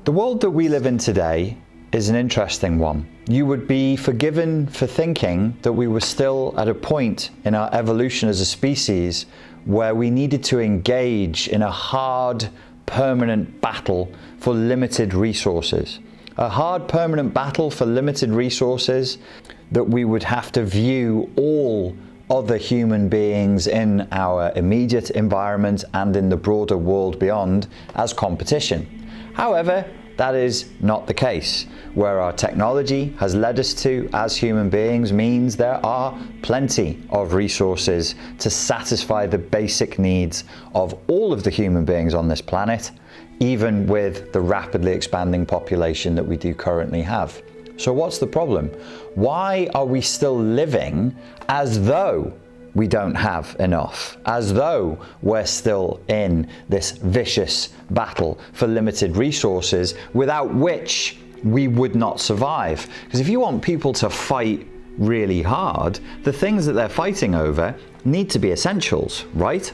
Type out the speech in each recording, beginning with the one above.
The world that we live in today is an interesting one. You would be forgiven for thinking that we were still at a point in our evolution as a species where we needed to engage in a hard, permanent battle for limited resources. A hard, permanent battle for limited resources that we would have to view all other human beings in our immediate environment and in the broader world beyond as competition. However, that is not the case. Where our technology has led us to as human beings means there are plenty of resources to satisfy the basic needs of all of the human beings on this planet, even with the rapidly expanding population that we do currently have. So what's the problem? Why are we still living as though we don't have enough, as though we're still in this vicious battle for limited resources without which we would not survive? Because if you want people to fight really hard, the things that they're fighting over need to be essentials, right?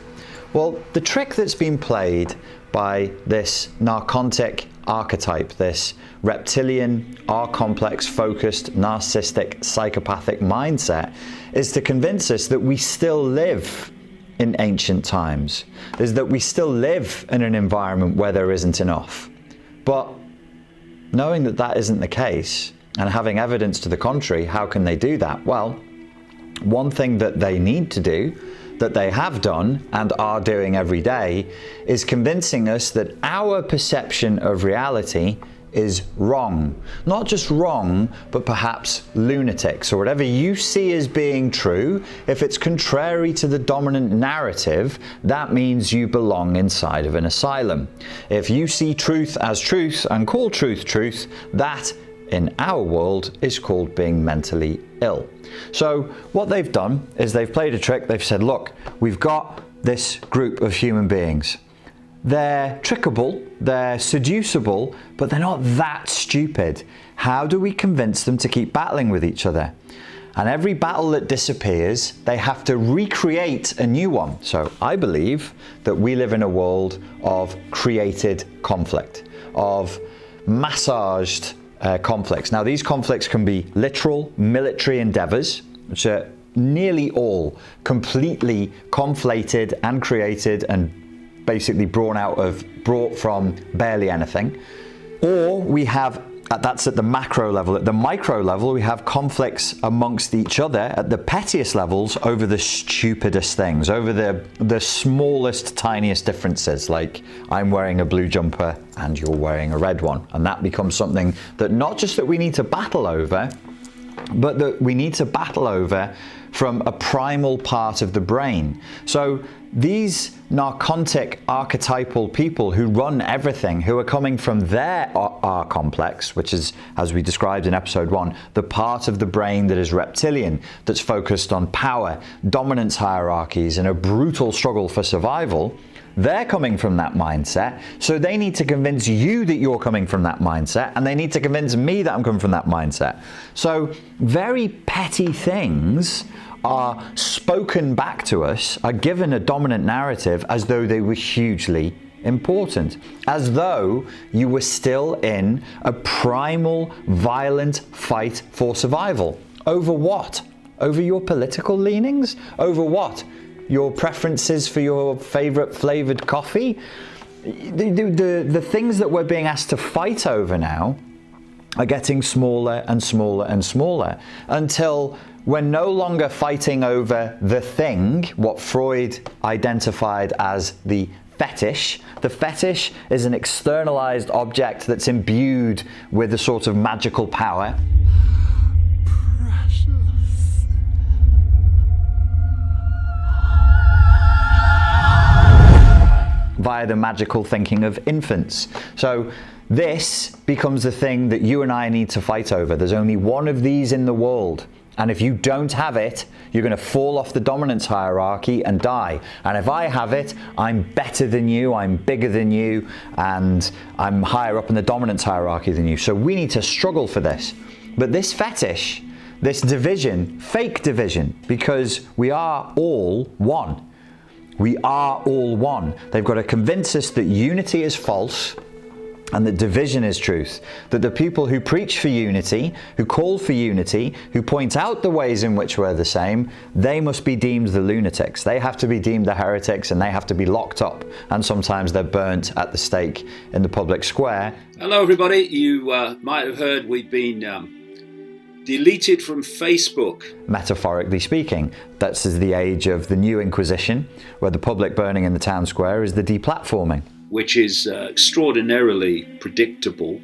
Well, the trick that's been played by this Narchontic archetype, this reptilian, R-complex focused, narcissistic, psychopathic mindset, is to convince us that we still live in ancient times, is that we still live in an environment where there isn't enough. But knowing that that isn't the case, and having evidence to the contrary, how can they do that? Well, one thing that they need to do, that they have done and are doing every day, is convincing us that our perception of reality is wrong. Not just wrong, but perhaps lunatic. So whatever you see as being true, if it's contrary to the dominant narrative, that means you belong inside of an asylum. If you see truth as truth and call truth truth, that in our world is called being mentally ill. So what they've done is they've played a trick. They've said, look, we've got this group of human beings. They're trickable, they're seducible, but they're not that stupid. How do we convince them to keep battling with each other? And every battle that disappears, they have to recreate a new one. So I believe that we live in a world of created conflict, of massaged conflicts. Now, these conflicts can be literal military endeavors, which are nearly all completely conflated and created and basically brought from barely anything. Or we have, that's at the macro level. At the micro level, we have conflicts amongst each other at the pettiest levels over the stupidest things, over the smallest, tiniest differences, like I'm wearing a blue jumper and you're wearing a red one. And that becomes something that not just that we need to battle over, but that we need to battle over from a primal part of the brain. So these Narchontic archetypal people who run everything, who are coming from their R complex, which is, as we described in episode 1, the part of the brain that is reptilian, that's focused on power, dominance hierarchies, and a brutal struggle for survival, they're coming from that mindset. So they need to convince you that you're coming from that mindset, and they need to convince me that I'm coming from that mindset. So very petty things are spoken back to us, are given a dominant narrative as though they were hugely important, as though you were still in a primal, violent fight for survival. Over what? Over your political leanings? Over what? Your preferences for your favorite flavored coffee? The things that we're being asked to fight over now are getting smaller and smaller and smaller until we're no longer fighting over the thing, what Freud identified as the fetish. The fetish is an externalized object that's imbued with a sort of magical power. Precious. Via the magical thinking of infants. So this becomes the thing that you and I need to fight over. There's only one of these in the world. And if you don't have it, you're going to fall off the dominance hierarchy and die. And if I have it, I'm better than you, I'm bigger than you, and I'm higher up in the dominance hierarchy than you. So we need to struggle for this. But this fetish, this division, fake division, because we are all one. We are all one. They've got to convince us that unity is false, and that division is truth, that the people who preach for unity, who call for unity, who point out the ways in which we're the same, they must be deemed the lunatics. They have to be deemed the heretics, and they have to be locked up, and sometimes they're burnt at the stake in the public square. Hello everybody, you might have heard we've been deleted from Facebook. Metaphorically speaking, that's the age of the new Inquisition, where the public burning in the town square is the deplatforming. Which is extraordinarily predictable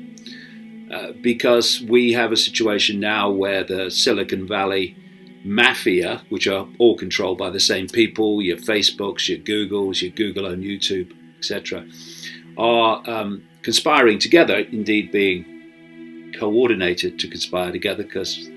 because we have a situation now where the Silicon Valley mafia, which are all controlled by the same people, your Facebooks, your Googles, your Google on YouTube, etc., are conspiring together, indeed being coordinated to conspire together, because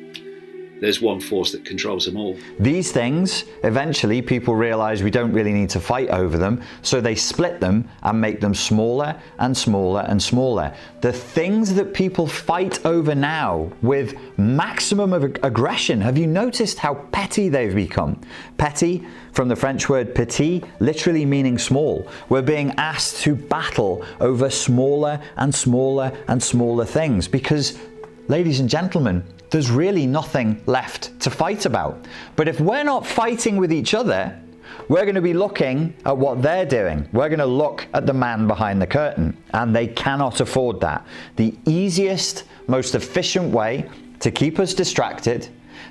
there's one force that controls them all. These things, eventually people realize we don't really need to fight over them, so they split them and make them smaller and smaller and smaller. The things that people fight over now with maximum of aggression, have you noticed how petty they've become? Petty, from the French word petit, literally meaning small. We're being asked to battle over smaller and smaller and smaller things because, ladies and gentlemen, there's really nothing left to fight about. But if we're not fighting with each other, we're going to be looking at what they're doing. We're going to look at the man behind the curtain, and they cannot afford that. The easiest, most efficient way to keep us distracted,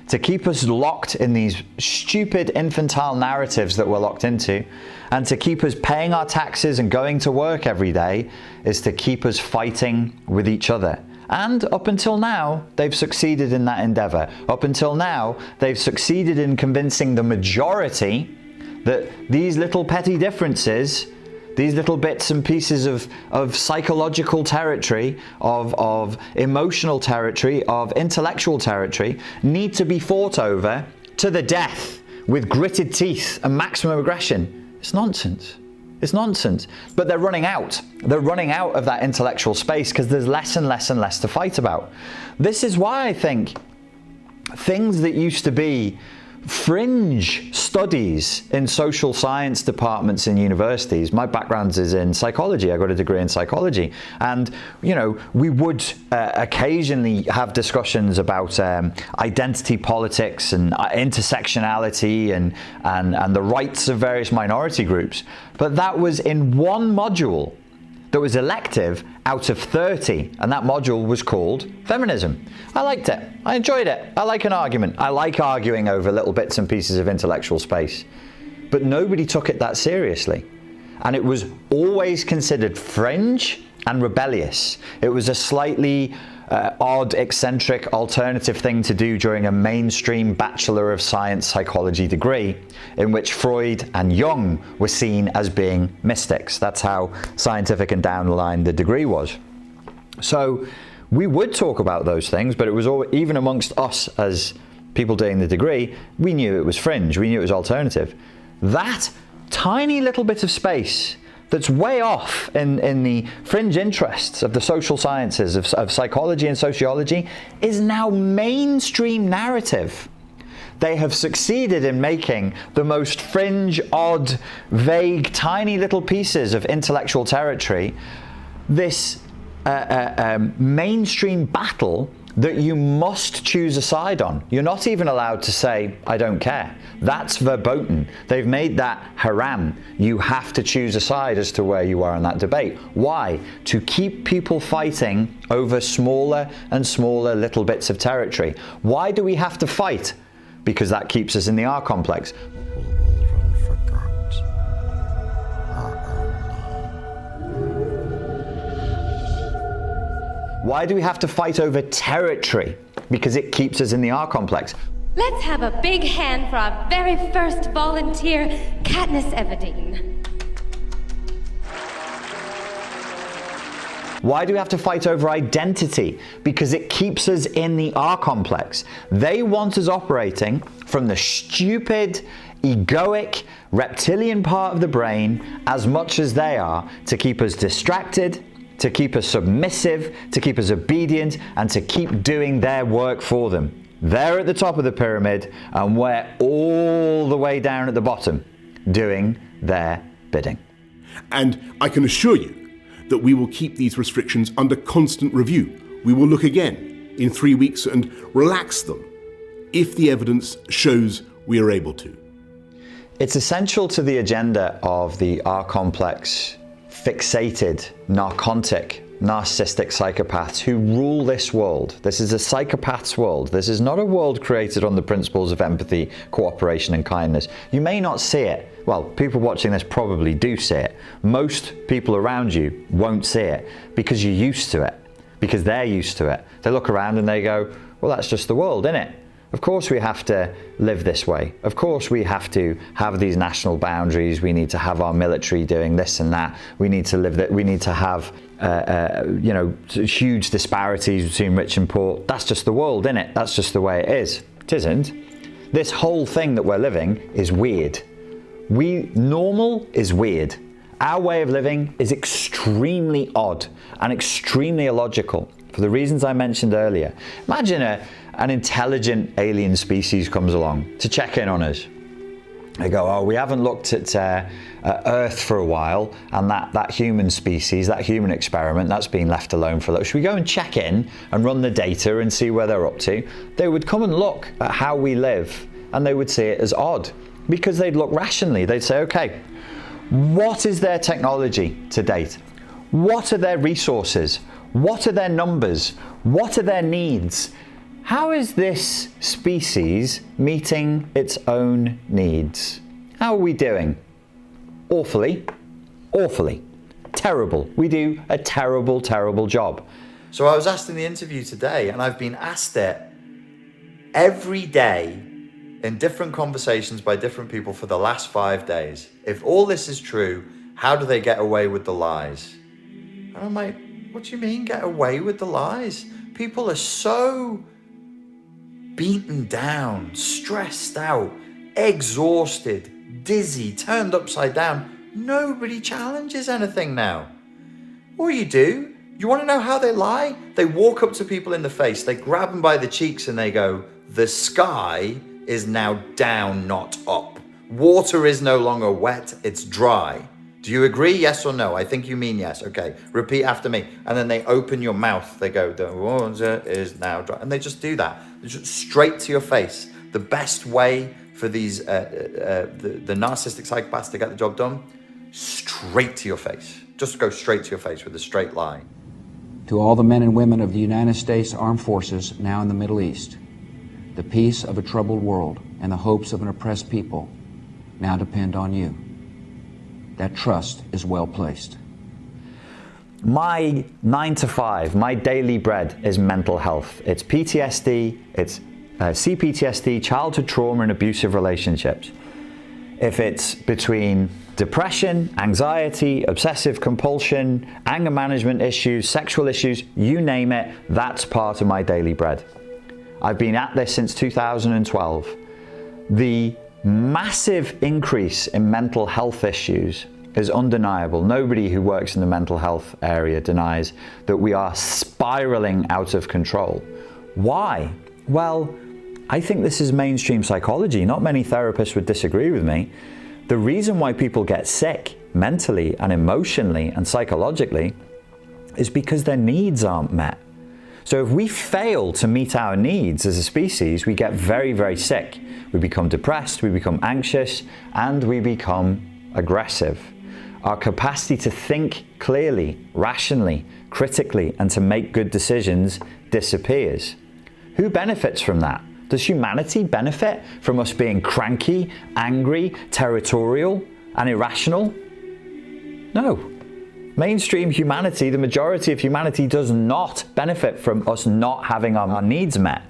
to keep us locked in these stupid infantile narratives that we're locked into, and to keep us paying our taxes and going to work every day, is to keep us fighting with each other. And up until now, they've succeeded in that endeavor. Up until now, they've succeeded in convincing the majority that these little petty differences, these little bits and pieces of psychological territory, of emotional territory, of intellectual territory, need to be fought over to the death with gritted teeth and maximum aggression. It's nonsense. It's nonsense. But they're running out. They're running out of that intellectual space because there's less and less and less to fight about. This is why I think things that used to be fringe studies in social science departments in universities. My background is in psychology. I got a degree in psychology, and we would occasionally have discussions about identity politics and intersectionality and the rights of various minority groups. But that was in one module that was elective out of 30, and that module was called feminism. I liked it. I enjoyed it. I like an argument. I like arguing over little bits and pieces of intellectual space. But nobody took it that seriously. And it was always considered fringe and rebellious. It was a slightly odd, eccentric, alternative thing to do during a mainstream Bachelor of Science psychology degree, in which Freud and Jung were seen as being mystics. That's how scientific and down the line the degree was. So we would talk about those things, but it was all, even amongst us as people doing the degree, we knew it was fringe, we knew it was alternative. That tiny little bit of space that's way off in the fringe interests of the social sciences, of psychology and sociology, is now mainstream narrative. They have succeeded in making the most fringe, odd, vague, tiny little pieces of intellectual territory this mainstream battle that you must choose a side on. You're not even allowed to say, I don't care. That's verboten. They've made that haram. You have to choose a side as to where you are in that debate. Why? To keep people fighting over smaller and smaller little bits of territory. Why do we have to fight? Because that keeps us in the R complex. Why do we have to fight over territory? Because it keeps us in the R complex. Let's have a big hand for our very first volunteer, Katniss Everdeen. Why do we have to fight over identity? Because it keeps us in the R complex. They want us operating from the stupid, egoic, reptilian part of the brain as much as they are to keep us distracted, to keep us submissive, to keep us obedient, and to keep doing their work for them. They're at the top of the pyramid, and we're all the way down at the bottom, doing their bidding. And I can assure you that we will keep these restrictions under constant review. We will look again in 3 weeks and relax them if the evidence shows we are able to. It's essential to the agenda of the R-complex, fixated, narchontic, narcissistic psychopaths who rule this world. This is a psychopath's world. This is not a world created on the principles of empathy, cooperation, and kindness. You may not see it. Well, people watching this probably do see it. Most people around you won't see it because you're used to it, because they're used to it. They look around and they go, well, that's just the world, isn't it? Of course we have to live this way. Of course we have to have these national boundaries. We need to have our military doing this and that. We need to live that. We need to have, huge disparities between rich and poor. That's just the world, isn't it? That's just the way it is. It isn't. This whole thing that we're living is weird. Normal is weird. Our way of living is extremely odd and extremely illogical for the reasons I mentioned earlier. Imagine an intelligent alien species comes along to check in on us. They go, oh, we haven't looked at Earth for a while, and that human species, that human experiment, that's been left alone for a little. Should we go and check in and run the data and see where they're up to? They would come and look at how we live, and they would see it as odd, because they'd look rationally. They'd say, okay, what is their technology to date? What are their resources? What are their numbers? What are their needs? How is this species meeting its own needs? How are we doing? Awfully, awfully, terrible. We do a terrible, terrible job. So I was asked in the interview today, and I've been asked it every day in different conversations by different people for the last 5 days. If all this is true, how do they get away with the lies? And I'm like, what do you mean get away with the lies? People are so beaten down, stressed out, exhausted, dizzy, turned upside down. Nobody challenges anything now. Or you do. You want to know how they lie? They walk up to people in the face, they grab them by the cheeks and they go, the sky is now down, not up. Water is no longer wet, it's dry. Do you agree? Yes or no? I think you mean yes. Okay, repeat after me. And then they open your mouth. They go, the water is now dry. And they just do that. Just straight to your face. The best way for these the narcissistic psychopaths to get the job done, straight to your face. Just go straight to your face with a straight lie. To all the men and women of the United States Armed Forces now in the Middle East, the peace of a troubled world and the hopes of an oppressed people now depend on you. That trust is well placed. My 9 to 5, my daily bread is mental health. It's PTSD, it's CPTSD, childhood trauma and abusive relationships. If it's between depression, anxiety, obsessive compulsion, anger management issues, sexual issues, you name it, that's part of my daily bread. I've been at this since 2012. The massive increase in mental health issues is undeniable. Nobody who works in the mental health area denies that we are spiraling out of control. Why? Well, I think this is mainstream psychology. Not many therapists would disagree with me. The reason why people get sick mentally and emotionally and psychologically is because their needs aren't met. So if we fail to meet our needs as a species, we get very, very sick. We become depressed, we become anxious, and we become aggressive. Our capacity to think clearly, rationally, critically, and to make good decisions disappears. Who benefits from that? Does humanity benefit from us being cranky, angry, territorial, and irrational? No. Mainstream humanity, the majority of humanity, does not benefit from us not having our needs met.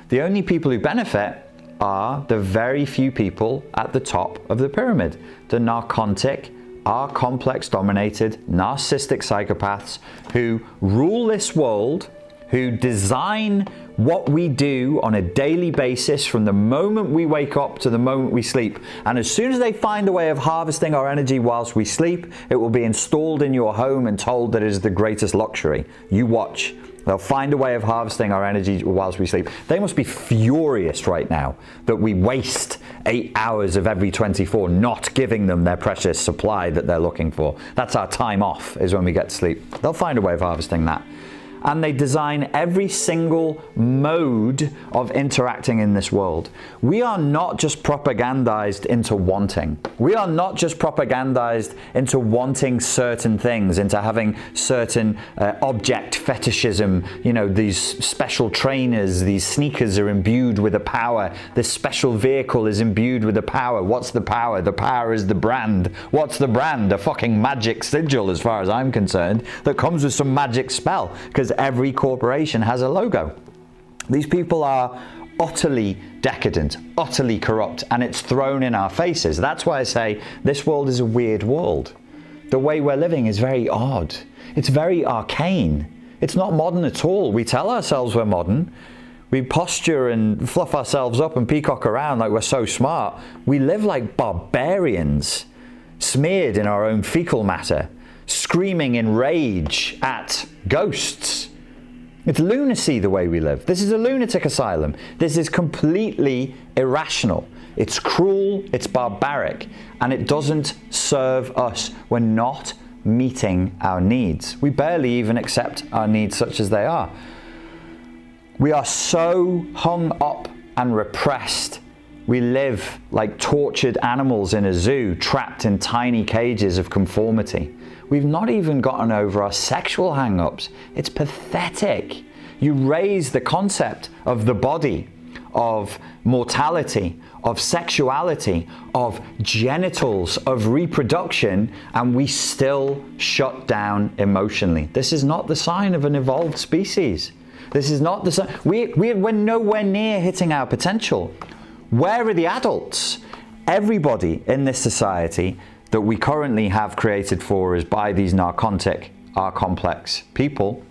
The only people who benefit are the very few people at the top of the pyramid, the narchontic, R-complex dominated, narcissistic psychopaths who rule this world, who design what we do on a daily basis from the moment we wake up to the moment we sleep. And as soon as they find a way of harvesting our energy whilst we sleep, it will be installed in your home and told that it is the greatest luxury. You watch. They'll find a way of harvesting our energy whilst we sleep. They must be furious right now that we waste 8 hours of every 24 not giving them their precious supply that they're looking for. That's our time off, is when we get to sleep. They'll find a way of harvesting that. And they design every single mode of interacting in this world. We are not just propagandized into wanting. We are not just propagandized into wanting certain things, into having certain object fetishism. You know, these special trainers, these sneakers are imbued with a power. This special vehicle is imbued with a power. What's the power? The power is the brand. What's the brand? A fucking magic sigil, as far as I'm concerned, that comes with some magic spell, because every corporation has a logo. These people are utterly decadent, utterly corrupt, and it's thrown in our faces. That's why I say this world is a weird world. The way we're living is very odd. It's very arcane. It's not modern at all. We tell ourselves we're modern. We posture and fluff ourselves up and peacock around like we're so smart. We live like barbarians, smeared in our own fecal matter, screaming in rage at ghosts. It's lunacy the way we live. This is a lunatic asylum. This is completely irrational. It's cruel, it's barbaric, and it doesn't serve us. We're not meeting our needs. We barely even accept our needs such as they are. We are so hung up and repressed. We live like tortured animals in a zoo, trapped in tiny cages of conformity. We've not even gotten over our sexual hang-ups. It's pathetic. You raise the concept of the body, of mortality, of sexuality, of genitals, of reproduction, and we still shut down emotionally. This is not the sign of an evolved species. This is not the sign. We're nowhere near hitting our potential. Where are the adults? Everybody in this society that we currently have created for us by these narchontic, complex people,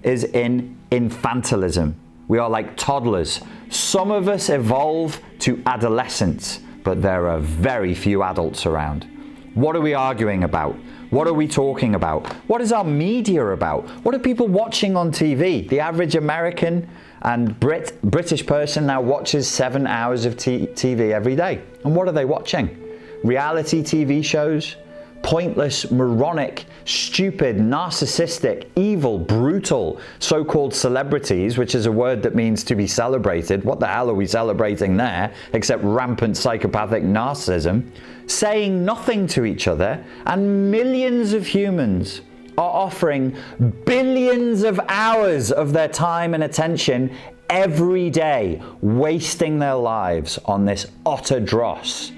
is in infantilism. We are like toddlers. Some of us evolve to adolescence, but there are very few adults around. What are we arguing about? What are we talking about? What is our media about? What are people watching on TV? The average American and British person now watches 7 hours of TV every day. And what are they watching? Reality TV shows, pointless, moronic, stupid, narcissistic, evil, brutal, so-called celebrities, which is a word that means to be celebrated. What the hell are we celebrating there, except rampant psychopathic narcissism, saying nothing to each other, and millions of humans are offering billions of hours of their time and attention every day, wasting their lives on this utter dross,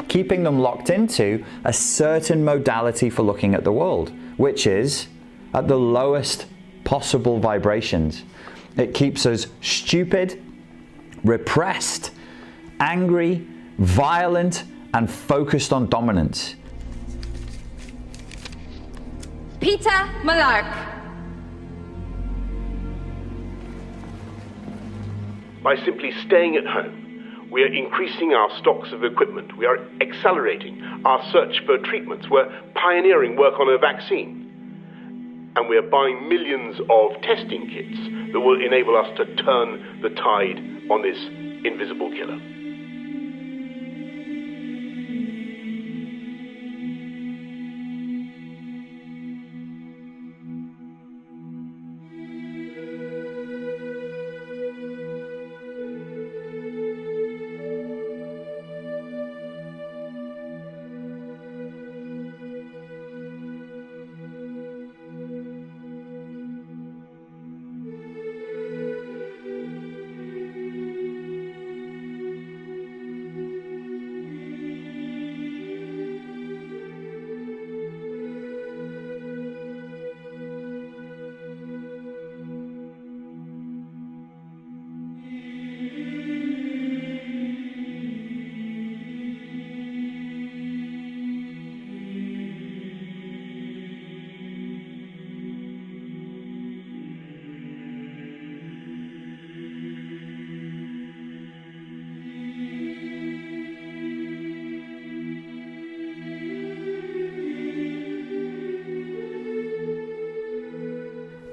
keeping them locked into a certain modality for looking at the world, which is at the lowest possible vibrations. It keeps us stupid, repressed, angry, violent, and focused on dominance. Peter Malark. By simply staying at home, we are increasing our stocks of equipment. We are accelerating our search for treatments. We're pioneering work on a vaccine. And we are buying millions of testing kits that will enable us to turn the tide on this invisible killer.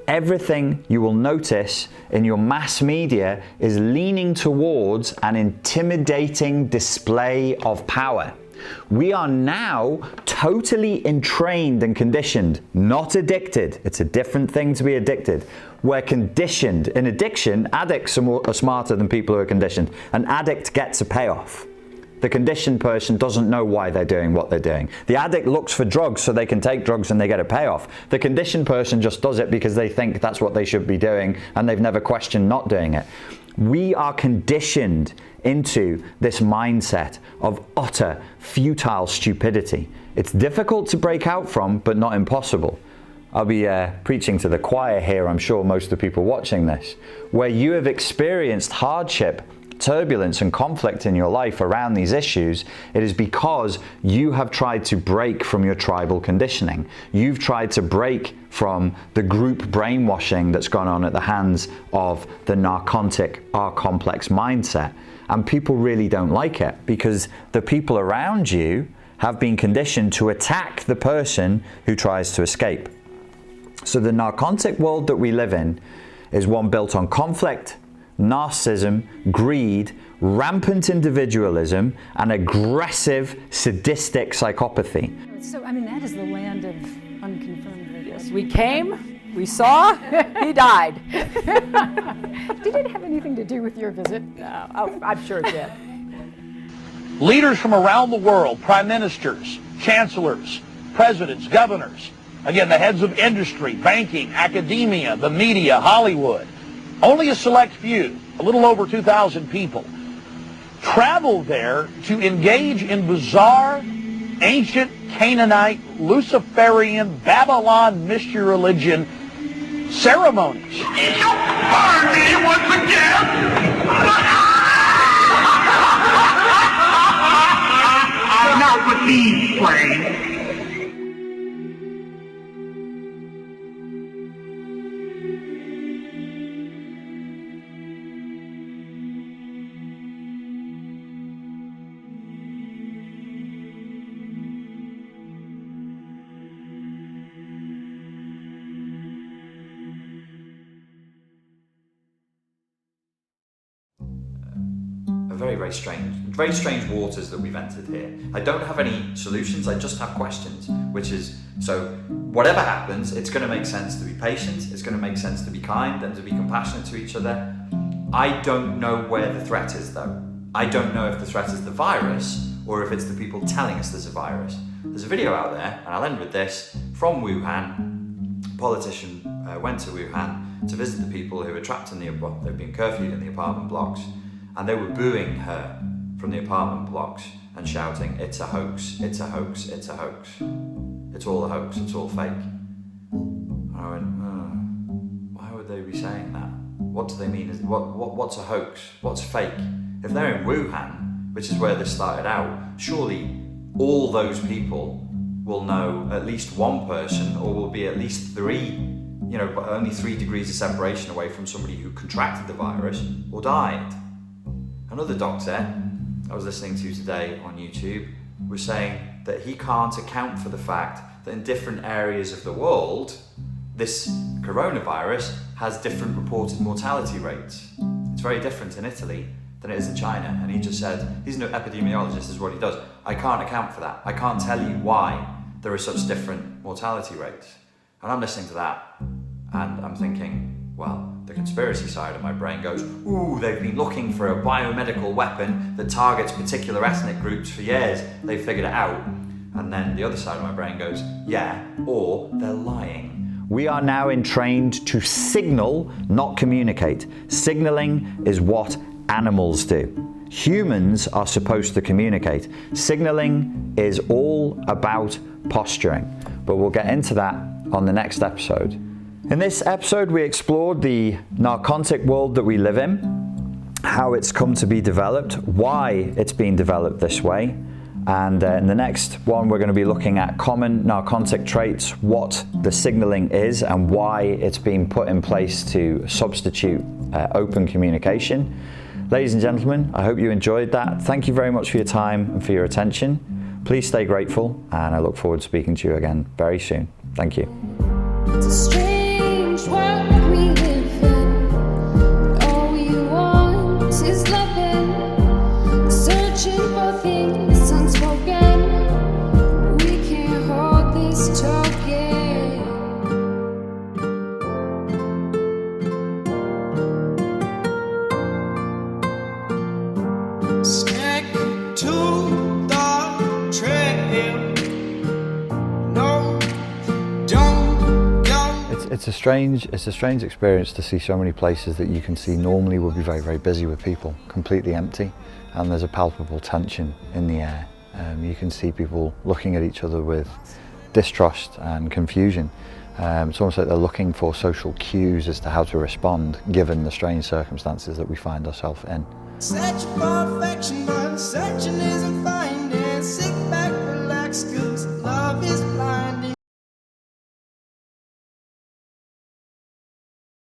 everything you will notice in your mass media is leaning towards an intimidating display of power. We are now totally entrained and conditioned, not addicted. It's a different thing to be addicted. We're conditioned. In addiction, addicts are smarter than people who are conditioned. An addict gets a payoff. The conditioned person doesn't know why they're doing what they're doing. The addict looks for drugs so they can take drugs and they get a payoff. The conditioned person just does it because they think that's what they should be doing and they've never questioned not doing it. We are conditioned into this mindset of utter futile stupidity. It's difficult to break out from, but not impossible. I'll be preaching to the choir here, I'm sure most of the people watching this, where you have experienced hardship, turbulence and conflict in your life around these issues. It is because you have tried to break from your tribal conditioning. You've tried to break from the group brainwashing that's gone on at the hands of the narcotic R-complex mindset. And people really don't like it because the people around you have been conditioned to attack the person who tries to escape. So the narcotic world that we live in is one built on conflict, narcissism, greed, rampant individualism, and aggressive, sadistic psychopathy. So, I mean, that is the land of unconfirmed videos. We came, we saw, he died. Did it have anything to do with your visit? No, I'm sure it did. Leaders from around the world, prime ministers, chancellors, presidents, governors, again, the heads of industry, banking, academia, the media, Hollywood, only a select few, a little over 2,000 people, traveled there to engage in bizarre, ancient Canaanite, Luciferian, Babylon mystery religion ceremonies. Pardon me once again. Now with these planes. Very strange waters that we've entered here. I don't have any solutions, I just have questions, which is, so whatever happens, it's going to make sense to be patient, it's going to make sense to be kind and to be compassionate to each other. I don't know where the threat is though. I don't know if the threat is the virus or if it's the people telling us there's a virus. There's a video out there, and I'll end with this, from Wuhan. A politician went to Wuhan to visit the people who were trapped in they've been curfewed in the apartment blocks. And they were booing her from the apartment blocks and shouting, "It's a hoax, it's a hoax, it's a hoax. It's all a hoax, it's all fake." And I went, why would they be saying that? What do they mean? What's a hoax? What's fake? If they're in Wuhan, which is where this started out, surely all those people will know at least one person, or will be at least three, but only 3 degrees of separation away from somebody who contracted the virus or died. Another doctor I was listening to today on YouTube was saying that he can't account for the fact that in different areas of the world, this coronavirus has different reported mortality rates. It's very different in Italy than it is in China. And he just said, he's an epidemiologist, is what he does. I can't account for that. I can't tell you why there are such different mortality rates. And I'm listening to that and I'm thinking, well, the conspiracy side of my brain goes, ooh, they've been looking for a biomedical weapon that targets particular ethnic groups for years. They've figured it out. And then the other side of my brain goes, yeah, or they're lying. We are now entrained to signal, not communicate. Signaling is what animals do. Humans are supposed to communicate. Signaling is all about posturing. But we'll get into that on the next episode. In this episode, we explored the narcotic world that we live in, how it's come to be developed, why it's been developed this way. And in the next one, we're going to be looking at common narcotic traits, what the signaling is and why it's been put in place to substitute open communication. Ladies and gentlemen, I hope you enjoyed that. Thank you very much for your time and for your attention. Please stay grateful, and I look forward to speaking to you again very soon. Thank you. It's a strange world. It's a strange experience to see so many places that you can see normally would be very, very busy with people, completely empty, and there's a palpable tension in the air. You can see people looking at each other with distrust and confusion. It's almost like they're looking for social cues as to how to respond given the strange circumstances that we find ourselves in. Search for affection, but searching